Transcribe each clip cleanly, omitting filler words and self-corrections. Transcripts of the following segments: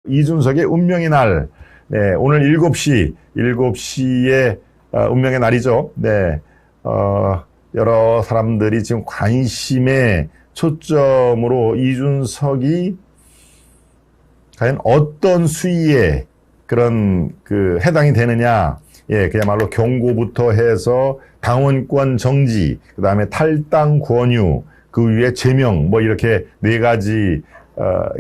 이준석의 운명의 날. 네, 오늘 7시에 운명의 날이죠. 네, 여러 사람들이 지금 관심의 초점으로 이준석이 과연 어떤 수위에 그런 해당이 되느냐. 예, 그야말로 경고부터 해서 당원권 정지, 그 다음에 탈당 권유, 그 위에 제명, 뭐 이렇게 네 가지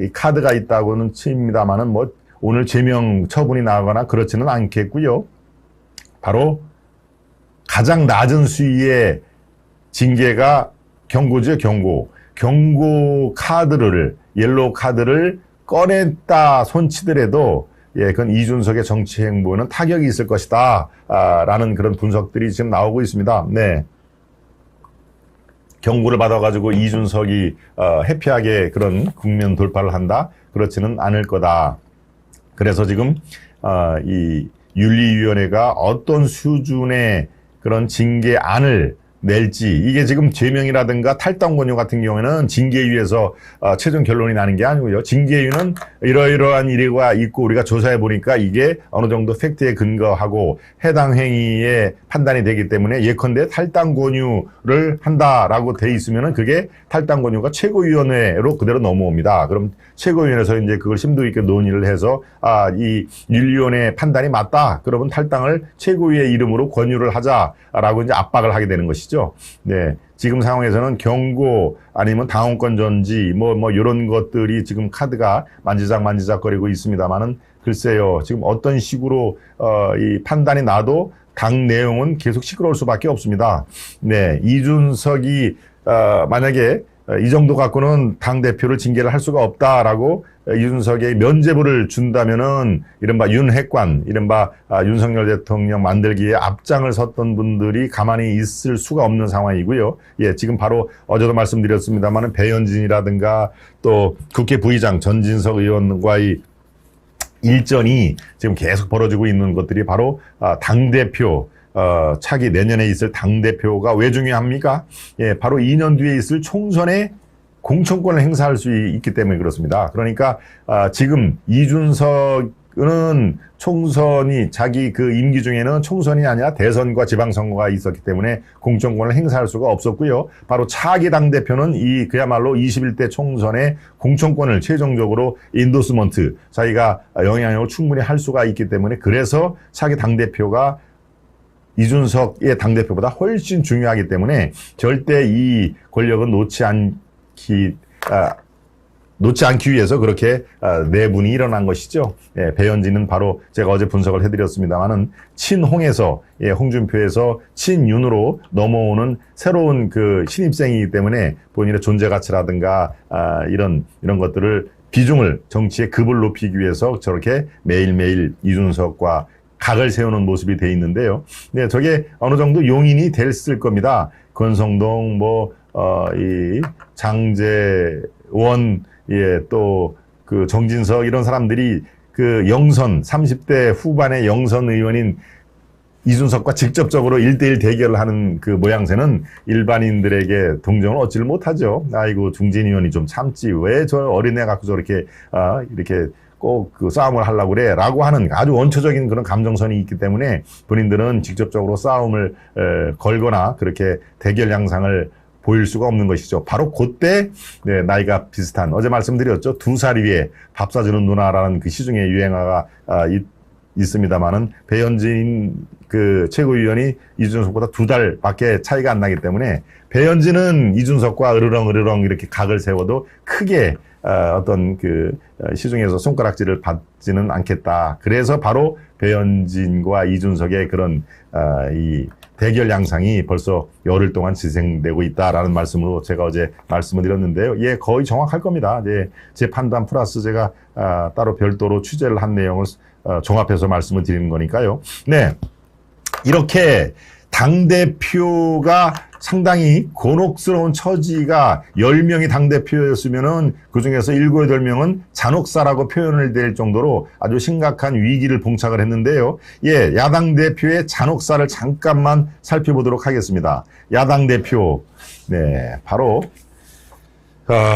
이 카드가 있다고는 칩니다만은 뭐 오늘 제명 처분이 나거나 그렇지는 않겠고요. 바로 가장 낮은 수위의 징계가 경고죠, 경고. 경고 카드를, 옐로우 카드를 꺼냈다 손치더라도 예, 그건 이준석의 정치 행보는 타격이 있을 것이다. 라는 그런 분석들이 지금 나오고 있습니다. 네. 경고를 받아가지고 이준석이 해피하게 그런 국면 돌파를 한다? 그렇지는 않을 거다. 그래서 지금 이 윤리위원회가 어떤 수준의 그런 징계안을 낼지, 이게 지금 제명이라든가 탈당 권유 같은 경우에는 징계위에서 최종 결론이 나는 게 아니고요. 징계위는 이러이러한 일이 있고 우리가 조사해 보니까 이게 어느 정도 팩트에 근거하고 해당 행위의 판단이 되기 때문에 예컨대 탈당 권유를 한다라고 돼 있으면은 그게 탈당 권유가 최고위원회로 그대로 넘어옵니다. 그럼 최고위원회에서 이제 그걸 심도 있게 논의를 해서 이 윤리위원회 판단이 맞다. 그러면 탈당을 최고위의 이름으로 권유를 하자라고 이제 압박을 하게 되는 것이죠. 네. 지금 상황에서는 경고 아니면 당원권 정지 뭐 이런 것들이 지금 카드가 만지작거리고 있습니다만은 글쎄요. 지금 어떤 식으로 이 판단이 나도 당 내용은 계속 시끄러울 수밖에 없습니다. 네. 이준석이 만약에 이 정도 갖고는 당대표를 징계를 할 수가 없다라고 이준석의 면죄부를 준다면은 이른바 윤핵관, 이른바 윤석열 대통령 만들기에 앞장을 섰던 분들이 가만히 있을 수가 없는 상황이고요. 예, 지금 바로 어제도 말씀드렸습니다만은 배현진이라든가 또 국회 부의장 전진석 의원과의 일전이 지금 계속 벌어지고 있는 것들이 바로 당대표, 차기 내년에 있을 당대표가 왜 중요합니까? 예, 바로 2년 뒤에 있을 총선에 공천권을 행사할 수 있기 때문에 그렇습니다. 그러니까 지금 이준석은 총선이 자기 임기 중에는 총선이 아니라 대선과 지방선거가 있었기 때문에 공천권을 행사할 수가 없었고요. 바로 차기 당대표는 그야말로 21대 총선에 공천권을 최종적으로 인도스먼트, 자기가 영향력을 충분히 할 수가 있기 때문에 그래서 차기 당대표가 이준석의 당대표보다 훨씬 중요하기 때문에 절대 이 권력은 놓지 않기 위해서 그렇게 내분이 일어난 것이죠. 예, 배현진은 바로 제가 어제 분석을 해드렸습니다만은 친홍에서, 예, 홍준표에서 친윤으로 넘어오는 새로운 신입생이기 때문에 본인의 존재 가치라든가 이런 것들을 비중을 정치의 급을 높이기 위해서 저렇게 매일매일 이준석과 각을 세우는 모습이 돼 있는데요. 네, 저게 어느 정도 용인이 됐을 겁니다. 권성동, 이 장제원, 예, 또 정진석 이런 사람들이 영선 30대 후반의 영선 의원인 이준석과 직접적으로 1대1 대결을 하는 모양새는 일반인들에게 동정을 얻지를 못하죠. 아이고, 중진 의원이 좀 참지. 왜 저 어린애 갖고 저렇게, 이렇게 꼭 싸움을 하려고 그래. 라고 하는 아주 원초적인 그런 감정선이 있기 때문에 본인들은 직접적으로 싸움을 걸거나 그렇게 대결 양상을 보일 수가 없는 것이죠. 바로 그때, 네, 나이가 비슷한, 어제 말씀드렸죠. 2살 위에 밥 사주는 누나라는 시중의 유행어가 있습니다만은 배현진 최고위원이 이준석보다 2달밖에 차이가 안 나기 때문에 배현진은 이준석과 으르렁 이렇게 각을 세워도 크게 어떤 시중에서 손가락질을 받지는 않겠다. 그래서 바로 배현진과 이준석의 그런 이 대결 양상이 벌써 열흘 동안 진행되고 있다라는 말씀으로 제가 어제 말씀을 드렸는데요. 예, 거의 정확할 겁니다. 예, 제 판단 플러스 제가 따로 별도로 취재를 한 내용을 종합해서 말씀을 드리는 거니까요. 네, 이렇게 당대표가 상당히 곤혹스러운 처지가 10명이 당대표였으면은 그 중에서 7, 8명은 잔혹사라고 표현을 될 정도로 아주 심각한 위기를 봉착을 했는데요. 예, 야당 대표의 잔혹사를 잠깐만 살펴보도록 하겠습니다. 야당 대표, 네, 바로,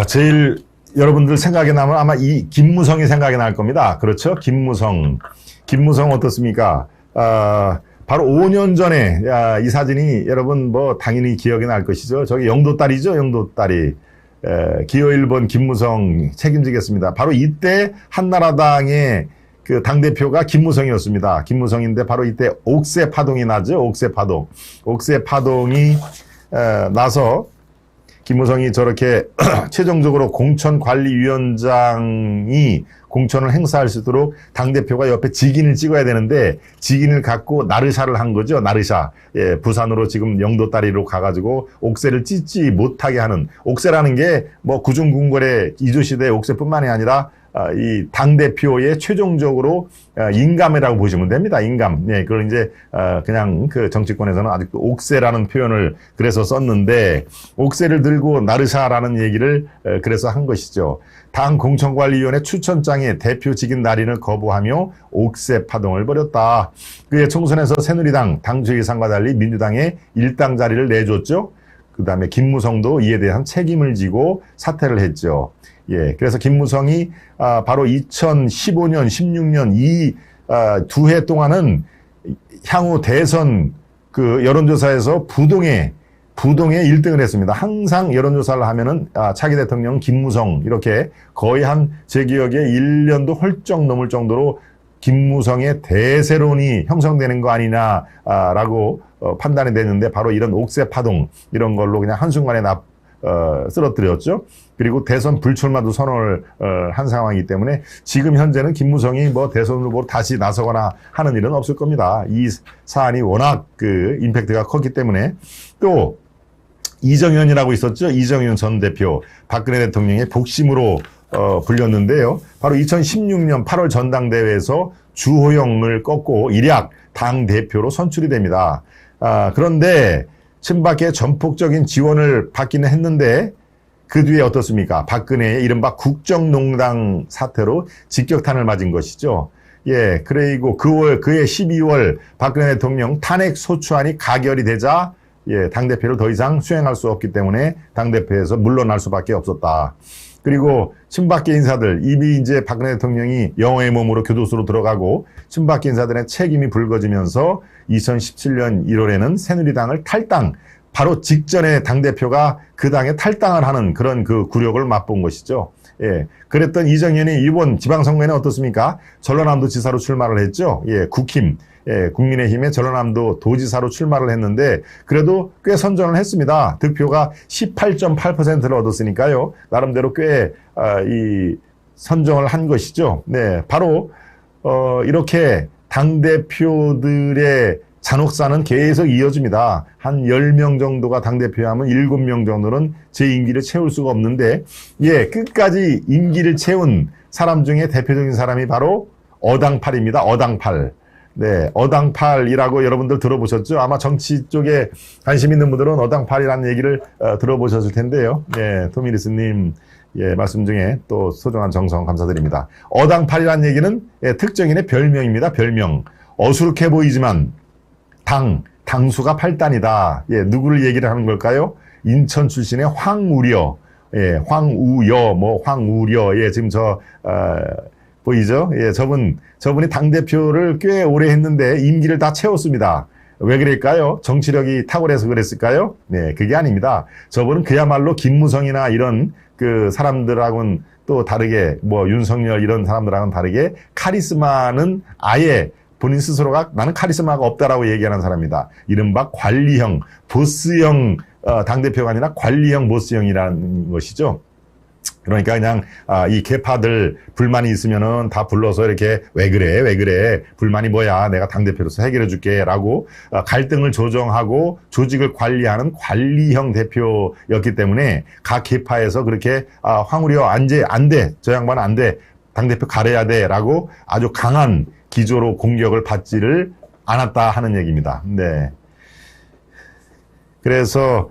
제일 여러분들 생각이 나면 아마 이 김무성이 생각이 날 겁니다. 그렇죠? 김무성. 김무성 어떻습니까? 바로 5년 전에 이 사진이 여러분 뭐 당연히 기억이 날 것이죠. 저기 영도딸이죠. 영도딸이. 기호 1번 김무성 책임지겠습니다. 바로 이때 한나라당의 그 당대표가 김무성이었습니다. 김무성인데 바로 이때 옥새 파동이 나죠. 옥새 파동. 옥새 파동이 나서 김무성이 저렇게 최종적으로 공천관리위원장이 공천을 행사할 수 있도록 당대표가 옆에 직인을 찍어야 되는데 직인을 갖고 나르샤를 한 거죠. 나르샤. 예, 부산으로 지금 영도다리로 가가지고 옥새를 찢지 못하게 하는, 옥새라는 게 뭐 구중궁궐의 이조시대의 옥새뿐만이 아니라 이 당대표의 최종적으로 인감이라고 보시면 됩니다. 인감. 예, 그걸 이제 그냥 그 정치권에서는 아직도 옥새라는 표현을 그래서 썼는데, 옥새를 들고 나르샤라는 얘기를 그래서 한 것이죠. 당 공천관리위원회 추천장에 대표 직인 날인을 거부하며 옥새 파동을 벌였다. 그의 총선에서 새누리당 당주 예상과 달리 민주당에 일당 자리를 내줬죠. 그 다음에 김무성도 이에 대한 책임을 지고 사퇴를 했죠. 예, 그래서 김무성이 바로 2015년, 16년 이 두 해 동안은 향후 대선 그 여론조사에서 부동의 1등을 했습니다. 항상 여론조사를 하면은 차기 대통령 김무성 이렇게 거의 한 제 기억에 1년도 훌쩍 넘을 정도로 김무성의 대세론이 형성되는 거 아니냐라고 판단이 됐는데, 바로 이런 옥새 파동 이런 걸로 그냥 한순간에 쓰러뜨렸죠. 그리고 대선 불출마도 선언을 한 상황이기 때문에 지금 현재는 김무성이 뭐 대선 후보로 다시 나서거나 하는 일은 없을 겁니다. 이 사안이 워낙 그 임팩트가 컸기 때문에. 또 이정현이라고 있었죠. 이정현 전 대표, 박근혜 대통령의 복심으로 불렸는데요. 바로 2016년 8월 전당대회에서 주호영을 꺾고 일약 당대표로 선출이 됩니다. 그런데 친박의 전폭적인 지원을 받기는 했는데 그 뒤에 어떻습니까? 박근혜의 이른바 국정농단 사태로 직격탄을 맞은 것이죠. 예, 그리고 그해 12월 박근혜 대통령 탄핵 소추안이 가결이 되자 예, 당대표를 더 이상 수행할 수 없기 때문에 당대표에서 물러날 수밖에 없었다. 그리고 친박계 인사들, 이미 이제 박근혜 대통령이 영어의 몸으로 교도소로 들어가고 친박계 인사들의 책임이 불거지면서 2017년 1월에는 새누리당을 탈당, 바로 직전에 당대표가 그 당에 탈당을 하는 그런 그 굴욕을 맛본 것이죠. 예. 그랬던 이정현이 이번 지방선거에는 어떻습니까? 전라남도 지사로 출마를 했죠. 예, 국힘. 예, 국민의힘의 전라남도 도지사로 출마를 했는데 그래도 꽤 선전을 했습니다. 득표가 18.8%를 얻었으니까요. 나름대로 꽤 이 선정을 한 것이죠. 네, 바로 이렇게 당대표들의 잔혹사는 계속 이어집니다. 한 10명 정도가 당대표하면 7명 정도는 제 임기를 채울 수가 없는데, 예, 끝까지 임기를 채운 사람 중에 대표적인 사람이 바로 어당팔입니다. 어당팔. 네, 어당팔이라고 여러분들 들어보셨죠? 아마 정치 쪽에 관심 있는 분들은 어당팔이라는 얘기를 들어보셨을 텐데요. 예, 토미리스님 예, 말씀 중에 또 소중한 정성 감사드립니다. 어당팔이라는 얘기는 예, 특정인의 별명입니다. 별명. 어수룩해 보이지만 당수가 8단이다. 예, 누구를 얘기를 하는 걸까요? 인천 출신의 황우려. 예, 황우여, 황우려. 예, 지금 보이죠? 예, 저분이 당대표를 꽤 오래 했는데 임기를 다 채웠습니다. 왜 그럴까요? 정치력이 탁월해서 그랬을까요? 네, 그게 아닙니다. 저분은 그야말로 김무성이나 이런 그 사람들하고는 또 다르게, 윤석열 이런 사람들하고는 다르게 카리스마는 아예 본인 스스로가 나는 카리스마가 없다라고 얘기하는 사람입니다. 이른바 관리형, 보스형 당대표가 아니라 관리형, 보스형이라는 것이죠. 그러니까 그냥 이 계파들 불만이 있으면은 다 불러서 이렇게 왜 그래 불만이 뭐야 내가 당대표로서 해결해 줄게 라고 갈등을 조정하고 조직을 관리하는 관리형 대표였기 때문에 각 계파에서 그렇게 황우려 안돼 저 양반은 안돼 당대표 가려야 돼 라고 아주 강한 기조로 공격을 받지를 않았다 하는 얘기입니다. 네. 그래서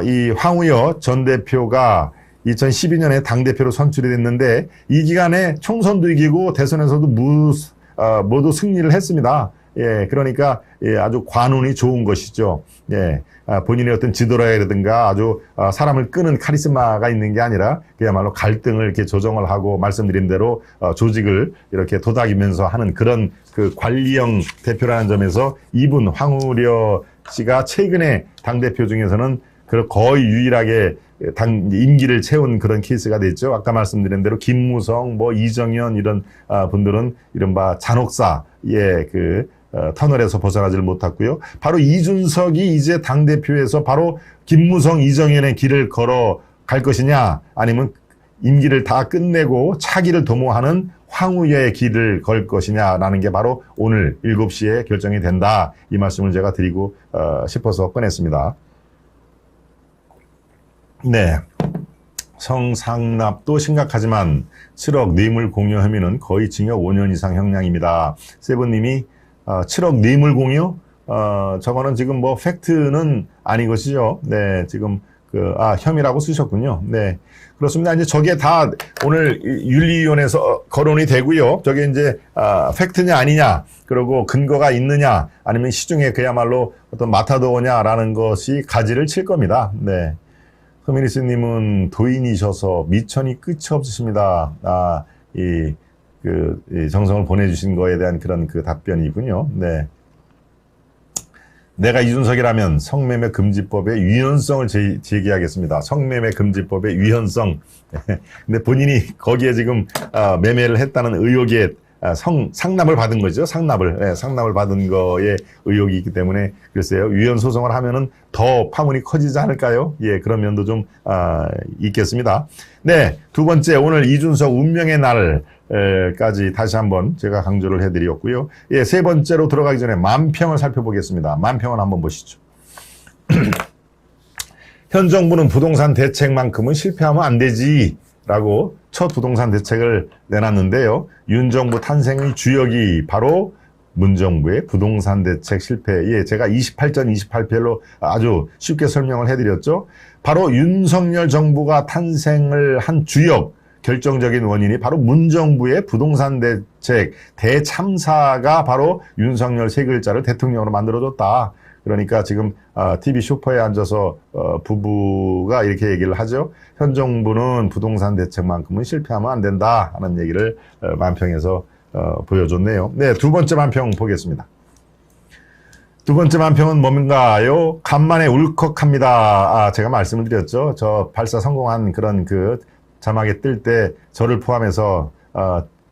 이 황우여 전 대표가 2012년에 당대표로 선출이 됐는데 이 기간에 총선도 이기고 대선에서도 모두 승리를 했습니다. 예, 그러니까 예, 아주 관운이 좋은 것이죠. 예, 본인의 어떤 지도라든가 아주 사람을 끄는 카리스마가 있는 게 아니라 그야말로 갈등을 이렇게 조정을 하고 말씀드린 대로 조직을 이렇게 도닥이면서 하는 그런 그 관리형 대표라는 점에서 이분 황우려 씨가 최근에 당대표 중에서는 거의 유일하게 임기를 채운 그런 케이스가 됐죠. 아까 말씀드린 대로 김무성, 뭐 이정현 이런 분들은 이른바 잔혹사의 그 터널에서 벗어나질 못했고요. 바로 이준석이 이제 당대표에서 바로 김무성, 이정현의 길을 걸어 갈 것이냐, 아니면 임기를 다 끝내고 차기를 도모하는 황우여의 길을 걸 것이냐라는 게 바로 오늘 7시에 결정이 된다. 이 말씀을 제가 드리고 싶어서 꺼냈습니다. 네. 성상납도 심각하지만 7억 뇌물 공여 혐의는 거의 징역 5년 이상 형량입니다. 세븐님이 7억 뇌물 공여? 저거는 지금 뭐 팩트는 아닌 것이죠. 네, 지금 혐의라고 쓰셨군요. 네. 그렇습니다. 이제 저게 다 오늘 윤리위원회에서 거론이 되고요. 저게 이제, 팩트냐 아니냐, 그리고 근거가 있느냐, 아니면 시중에 그야말로 어떤 마타도어냐라는 것이 가지를 칠 겁니다. 네. 허미니스님은 도인이셔서 미천이 끝이 없으십니다. 이 정성을 보내주신 거에 대한 그런 그 답변이군요. 네. 내가 이준석이라면 성매매 금지법의 위헌성을 제기하겠습니다. 성매매 금지법의 위헌성. 근데 본인이 거기에 지금 매매를 했다는 의혹에 상납을 받은 거죠. 상납을 받은 거에 의혹이 있기 때문에 글쎄요. 위헌 소송을 하면은 더 파문이 커지지 않을까요? 예, 그런 면도 좀 있겠습니다. 네, 두 번째 오늘 이준석 운명의 날까지 다시 한번 제가 강조를 해드렸고요. 예, 세 번째로 들어가기 전에 만평을 살펴보겠습니다. 만평을 한번 보시죠. 현 정부는 부동산 대책만큼은 실패하면 안 되지. 라고 첫 부동산 대책을 내놨는데요. 윤 정부 탄생의 주역이 바로 문정부의 부동산 대책 실패. 예, 제가 28전 28패로 아주 쉽게 설명을 해드렸죠. 바로 윤석열 정부가 탄생을 한 주역, 결정적인 원인이 바로 문정부의 부동산 대책 대참사가 바로 윤석열 세 글자를 대통령으로 만들어줬다. 그러니까 지금 TV 쇼파에 앉아서 부부가 이렇게 얘기를 하죠. 현 정부는 부동산 대책만큼은 실패하면 안 된다 하는 얘기를 만평에서 보여줬네요. 네, 두 번째 만평 보겠습니다. 두 번째 만평은 뭔가요? 간만에 울컥합니다. 제가 말씀을 드렸죠. 저 발사 성공한 그런 그 자막에 뜰 때 저를 포함해서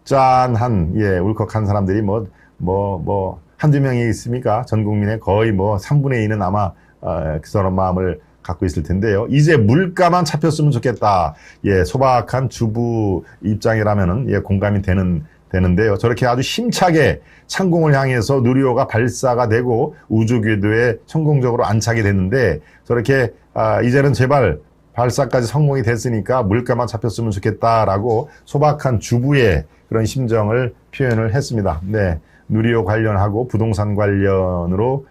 짠한 울컥한 사람들이 한두 명이 있습니까? 전 국민의 거의 3분의 2는 아마 그런 마음을 갖고 있을 텐데요. 이제 물가만 잡혔으면 좋겠다. 예, 소박한 주부 입장이라면은 공감이 되는데요. 저렇게 아주 힘차게 창공을 향해서 누리호가 발사가 되고 우주 궤도에 성공적으로 안착이 됐는데 저렇게 이제는 제발 발사까지 성공이 됐으니까 물가만 잡혔으면 좋겠다라고 소박한 주부의 그런 심정을 표현을 했습니다. 네. 누리호 관련하고 부동산 관련으로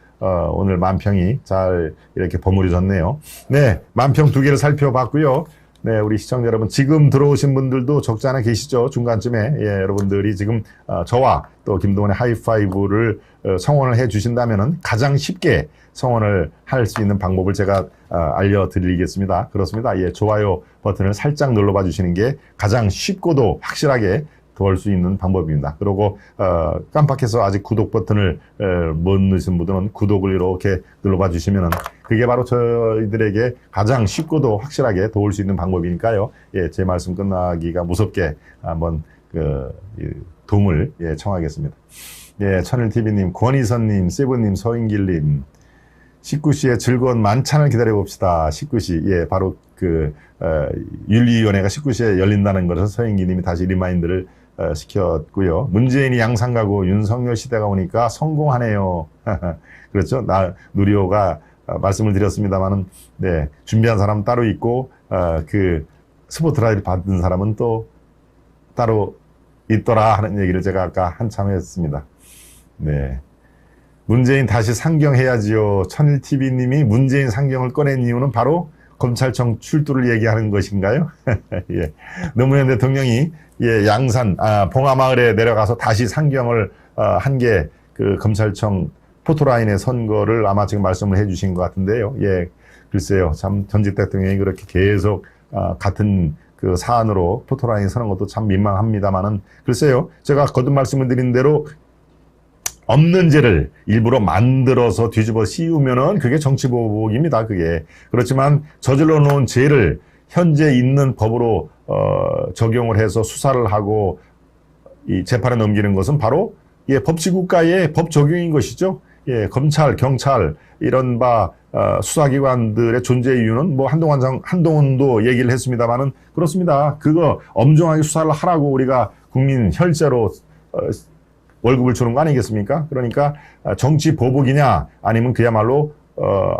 오늘 만평이 잘 이렇게 버무려졌네요. 네, 만평 두 개를 살펴봤고요. 네, 우리 시청자 여러분 지금 들어오신 분들도 적지 않아 계시죠? 중간쯤에 여러분들이 지금 저와 또 김동원의 하이파이브를 성원을 해 주신다면은 가장 쉽게 성원을 할 수 있는 방법을 제가 알려드리겠습니다. 그렇습니다. 예, 좋아요 버튼을 살짝 눌러봐 주시는 게 가장 쉽고도 확실하게 도울 수 있는 방법입니다. 그리고 깜빡해서 아직 구독 버튼을 못 누르신 분들은 구독을 이렇게 눌러봐 주시면은 그게 바로 저희들에게 가장 쉽고도 확실하게 도울 수 있는 방법이니까요. 예, 제 말씀 끝나기가 무섭게 한번 도움을 청하겠습니다. 예, 천일TV님, 권희선님, 세븐님, 서인길님, 19시에 즐거운 만찬을 기다려봅시다. 19시, 예, 바로 윤리위원회가 19시에 열린다는 것을 서인기님이 다시 리마인드를 시켰고요. 문재인이 양상 가고 윤석열 시대가 오니까 성공하네요. 그렇죠. 누리호가 말씀을 드렸습니다만은, 네, 준비한 사람은 따로 있고, 스포트라이트 받은 사람은 또 따로 있더라 하는 얘기를 제가 아까 한참 했습니다. 네. 문재인 다시 상경해야지요. 천일TV님이 문재인 상경을 꺼낸 이유는 바로 검찰청 출두를 얘기하는 것인가요? 예. 노무현 대통령이 양산, 봉하마을에 내려가서 다시 상경을 한 게 그 검찰청 포토라인의 선거를 아마 지금 말씀을 해주신 것 같은데요. 예, 글쎄요, 참 전직 대통령이 그렇게 계속 같은 그 사안으로 포토라인 서는 것도 참 민망합니다만은 글쎄요, 제가 거듭 말씀을 드린 대로 없는 죄를 일부러 만들어서 뒤집어 씌우면은 그게 정치보복입니다. 그게 그렇지만 저질러 놓은 죄를 현재 있는 법으로 적용을 해서 수사를 하고 이 재판에 넘기는 것은 바로 예, 법치국가의 법 적용인 것이죠. 예, 검찰, 경찰 이런 수사기관들의 존재 이유는 뭐 한동훈도 얘기를 했습니다만은 그렇습니다. 그거 엄중하게 수사를 하라고 우리가 국민 혈세로 월급을 주는 거 아니겠습니까? 그러니까 정치 보복이냐 아니면 그야말로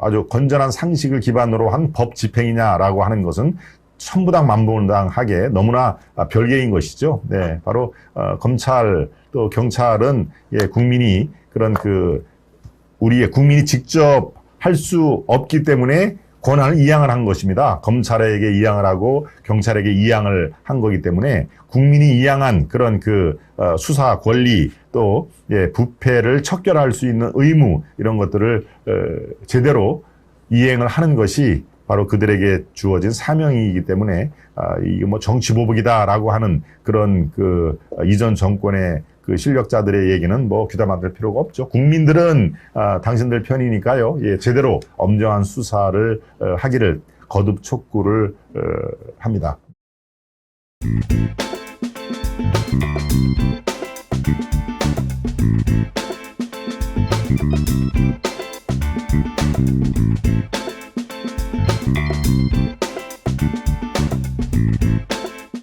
아주 건전한 상식을 기반으로 한 법 집행이냐라고 하는 것은 천부당 만부당하게 너무나 별개인 것이죠. 네, 바로 검찰 또 경찰은 예, 국민이 그런 우리의 국민이 직접 할 수 없기 때문에 권한을 이양을 한 것입니다. 검찰에게 이양을 하고 경찰에게 이양을 한 거기 때문에 국민이 이양한 그런 수사 권리 또 예, 부패를 척결할 수 있는 의무 이런 것들을 제대로 이행을 하는 것이 바로 그들에게 주어진 사명이기 때문에 이게 뭐 정치보복이다라고 하는 그런 이전 정권의 실력자들의 얘기는 뭐 귀담아 들 필요가 없죠. 국민들은 당신들 편이니까요. 예, 제대로 엄정한 수사를 하기를 거듭 촉구를 합니다.